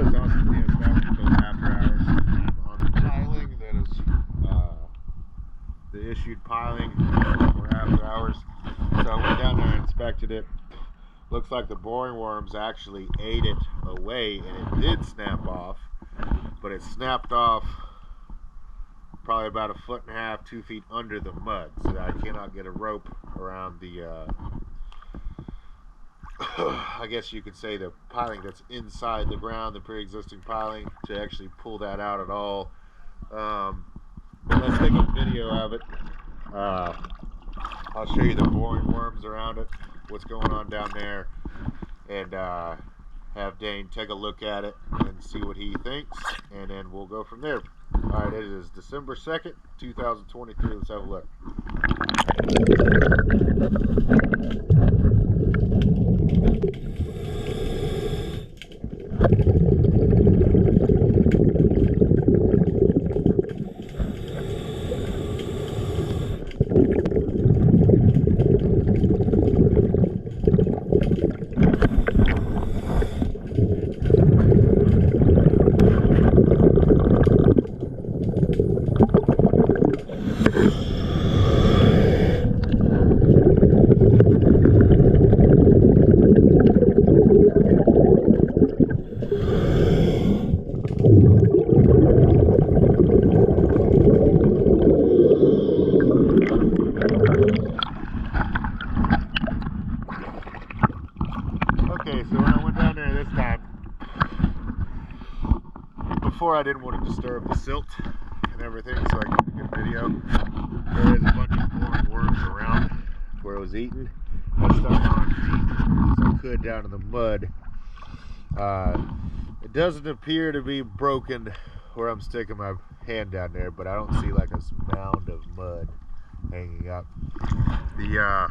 is on the inspection until after hours. I'm on the piling that is the issued piling for after hours. So I went down there and inspected it. Looks like the boring worms actually ate it away, and it did snap off, but it snapped off probably about 1.5 feet, 2 feet under the mud, so I cannot get a rope around the I guess you could say the piling that's inside the ground, the pre-existing piling, to actually pull that out at all. But let's take a video of it. I'll show you the boring worms around it, what's going on down there, and have Dane take a look at it and see what he thinks, and then we'll go from there. Alright, it is December 2nd, 2023. Let's have a look. Okay, so when I went down there this time, before I didn't want to disturb the silt and everything, so I could get video. There is a bunch of boring worms around where it was eaten. I stuck my feet as I could down in the mud. It doesn't appear to be broken where I'm sticking my hand down there, but I don't see like a mound of mud hanging up. The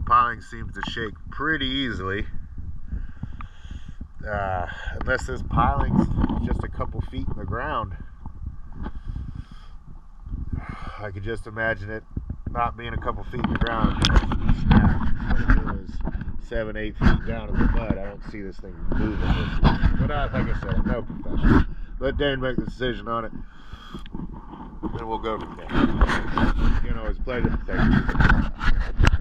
piling seems to shake pretty easily. Unless this piling's just a couple feet in the ground. I could just imagine it not being a couple feet in the ground and snap. But if it was 7, 8 feet down in the mud, I don't see this thing moving this way. But like I said, I'm no professional. Let Dane make the decision on it, and we'll go from there. You know, it's a pleasure. Thank you.